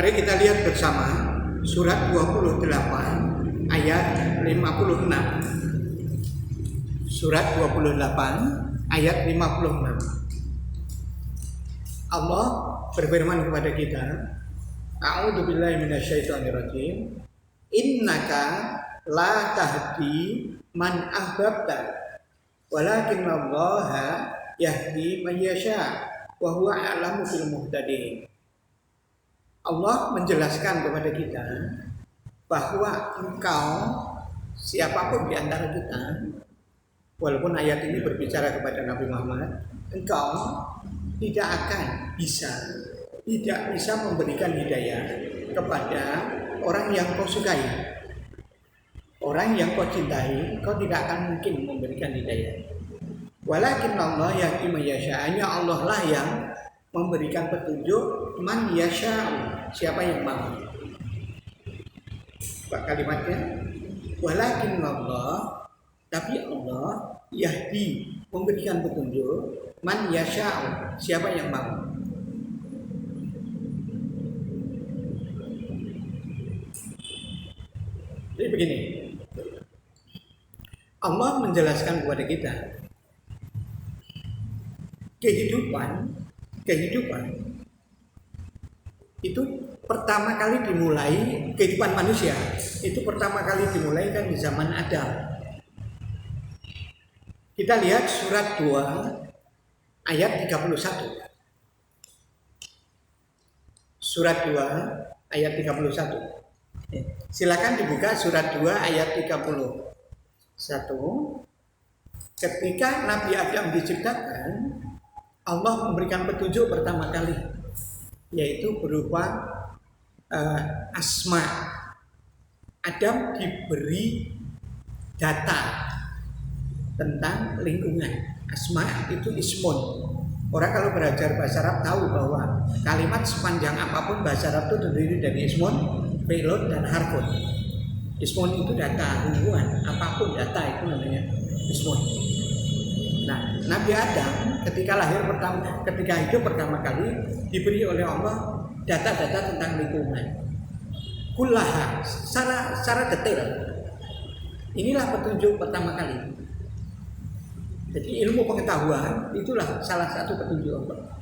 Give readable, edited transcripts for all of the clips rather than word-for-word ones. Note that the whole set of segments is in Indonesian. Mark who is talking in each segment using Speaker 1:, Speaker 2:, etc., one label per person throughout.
Speaker 1: Mari kita lihat bersama surat 28 ayat 56. Surat 28 ayat 56. Allah berfirman kepada kita, A'udzubillahi minasyaitonirrajim. Innaka la tahdi man ahbabta walakinallaha yahdi man yasha wa huwa a'lamu bil muhtadin. Allah menjelaskan kepada kita bahwa engkau, siapapun di antara kita, walaupun ayat ini berbicara kepada Nabi Muhammad, engkau tidak akan bisa memberikan hidayah kepada orang yang kau sukai, orang yang kau cintai. Kau tidak akan mungkin memberikan hidayah. Walakin Allah yahdi man yasha, hanya Allah lah yang memberikan petunjuk man yasha, siapa yang mau. Kalimatnya walakin Allah, tapi Allah yahdi, memberikan petunjuk man yasha, siapa yang mau. Jadi begini, Allah menjelaskan kepada kita kehidupan itu pertama kali dimulai, kehidupan manusia itu pertama kali dimulai kan di zaman Adam. Kita lihat surat 2 ayat 31. Surat 2 ayat 31. Silakan dibuka surat 2 ayat 31. Ketika Nabi Adam diciptakan, Allah memberikan petunjuk pertama kali, yaitu berupa asma. Adam diberi data tentang lingkungan. Asma itu ismun. Orang kalau belajar bahasa Arab tahu bahwa kalimat sepanjang apapun bahasa Arab itu terdiri dari ismun, fi'lun, dan harfun. Ismun itu data, lingkungan, apapun data itu namanya ismun. Nah, Nabi Adam ketika hidup pertama kali diberi oleh Allah data-data tentang lingkungan. Kullaha, secara detail. Inilah petunjuk pertama kali. Jadi ilmu pengetahuan itulah salah satu petunjuk Allah.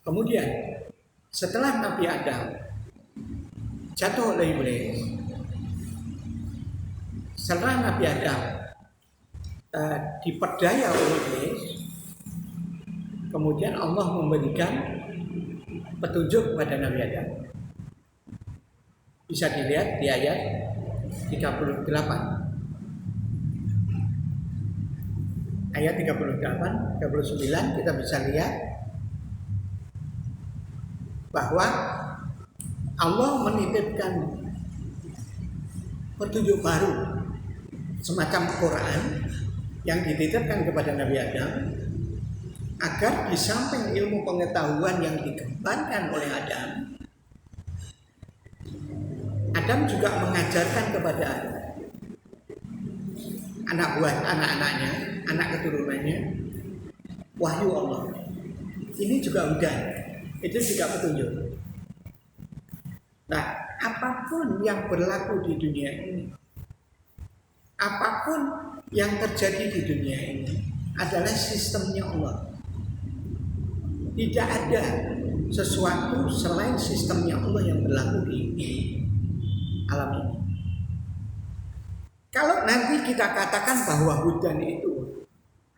Speaker 1: Kemudian setelah Nabi Adam jatuh oleh iblis, setelah Nabi Adam diperdaya oleh iblis, kemudian Allah memberikan petunjuk kepada Nabi Adam. Bisa dilihat di ayat 38. Ayat 38, 39 kita bisa lihat bahwa Allah menitipkan petunjuk baru semacam Quran yang dititipkan kepada Nabi Adam, agar di samping ilmu pengetahuan yang dikembangkan oleh Adam juga mengajarkan kepada anak-anaknya, anak keturunannya, wahyu Allah. Ini juga udah, itu juga petunjuk. Nah, apapun yang berlaku di dunia ini, apapun yang terjadi di dunia ini adalah sistemnya Allah. Tidak ada sesuatu selain sistemnya Allah yang berlaku di alam ini. Kalau nanti kita katakan bahwa hudan itu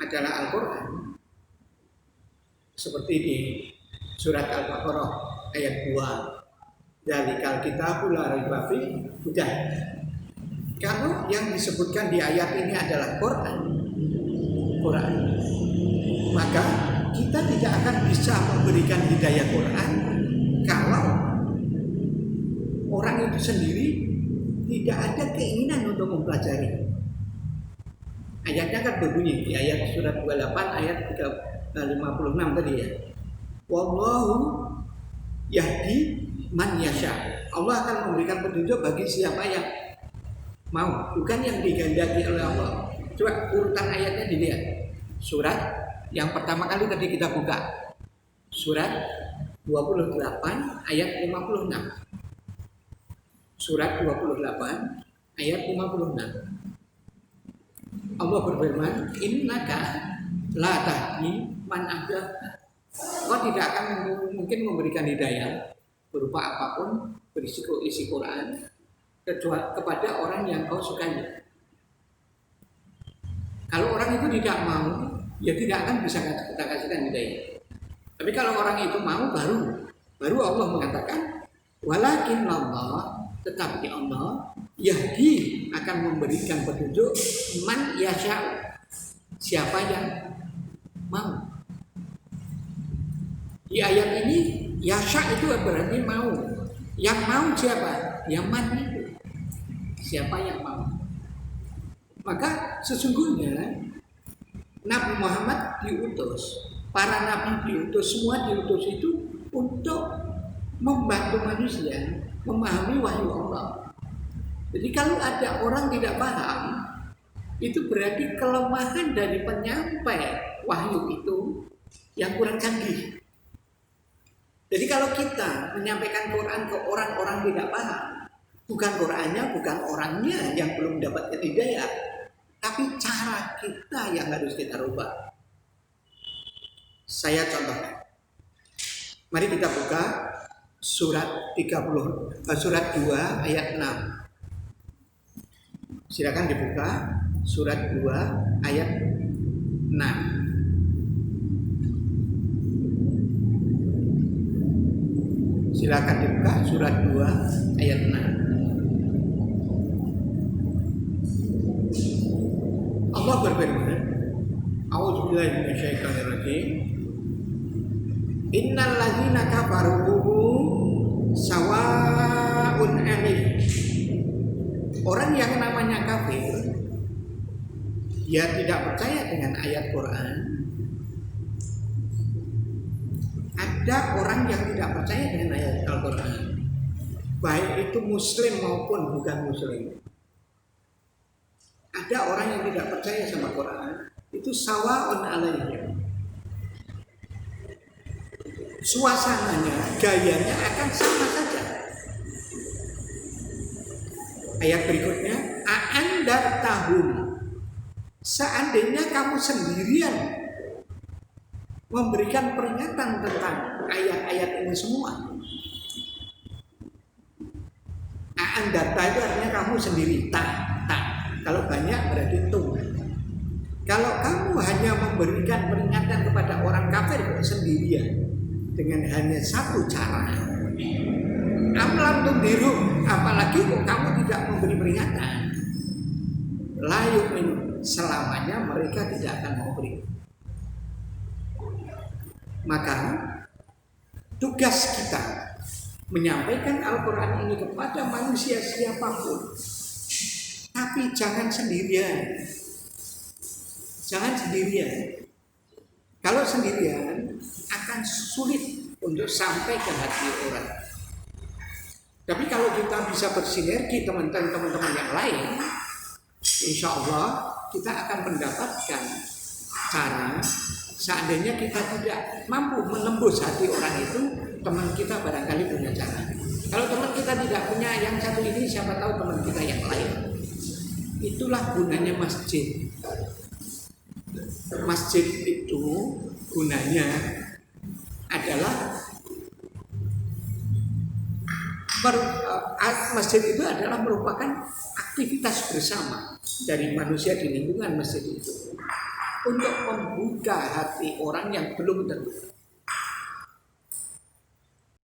Speaker 1: adalah Al-Quran, seperti di surat Al-Baqarah ayat 2, Dzalikal kitabul la raiba fihi hudan. Kalau yang disebutkan di ayat ini adalah Quran, maka kita tidak akan bisa memberikan hidayah Quran kalau orang itu sendiri tidak ada keinginan untuk mempelajari. Ayatnya kan berbunyi di ayat surat 28 ayat 56 tadi ya. Wallahu yahdi man yasha. Allah akan memberikan petunjuk bagi siapa yang mau, bukan yang dikehendaki oleh Allah. Coba urutan ayatnya dilihat. Surat yang pertama kali tadi kita buka, surat 28 ayat 56. Surat 28 ayat 56. Allah berfirman, innaka la tahdi man ahbabta. Kau tidak akan mungkin memberikan hidayah berupa apapun berisiko isi Quran kecuali kepada orang yang kau sukai. Kalau orang itu tidak mau, ya tidak akan bisa kita kasihkan hidayah. Tapi kalau orang itu mau, baru Allah mengatakan, walakin Allah, tetapi Allah yahdi akan memberikan petunjuk man yasha, siapa yang mau. Di ayat ini yasha itu berarti mau. Yang mau siapa? Yang man itu. Siapa yang mau? Maka sesungguhnya Nabi Muhammad diutus, para nabi diutus, semua diutus itu untuk membantu manusia memahami wahyu Allah. Jadi kalau ada orang tidak paham, itu berarti kelemahan dari penyampai wahyu itu yang kurang canggih. Jadi kalau kita menyampaikan Quran ke orang-orang tidak paham, bukan Qurannya, bukan orangnya yang belum dapat hidayah, tapi cara kita yang harus kita rubah. Saya contohkan. Mari kita buka surat 2 ayat 6. Silakan dibuka surat 2 ayat 6. Silakan dibuka surat 2 ayat 6. Allah berfirman, A'udzubillahi minasyaitonir rajim. Innal ladzina kafaru sawa'un 'alaihim. Orang yang namanya kafir, dia tidak percaya dengan ayat Quran. Ada orang yang tidak percaya dengan ayat Al-Quran, baik itu muslim maupun bukan muslim. Ada orang yang tidak percaya sama Quran, itu sawa'un 'alaihim. Suasananya, gayanya akan sama saja. Ayat berikutnya, a'andartahum. Seandainya kamu sendirian memberikan peringatan tentang ayat-ayat ini semua. A'andarta itu artinya kamu sendiri, tak. Kalau banyak berarti tum. Kalau kamu hanya memberikan peringatan kepada orang kafir sendirian dengan hanya satu cara, amlam tundiru, apalagi kok kamu tidak memberi peringatan, layuk minum, selamanya mereka tidak akan mau beri. Maka tugas kita menyampaikan Al-Quran ini kepada manusia siapapun, tapi jangan sendirian. Jangan sendirian. Kalau sendirian akan sulit untuk sampai ke hati orang. Tapi kalau kita bisa bersinergi teman-teman yang lain, insya Allah kita akan mendapatkan cara. Seandainya kita tidak mampu menembus hati orang itu, teman kita barangkali punya cara. Kalau teman kita tidak punya yang satu ini, siapa tahu teman kita yang lain. Itulah gunanya masjid. Masjid itu gunanya adalah masjid itu adalah merupakan aktivitas bersama dari manusia di lingkungan masjid itu untuk membuka hati orang yang belum terbuka.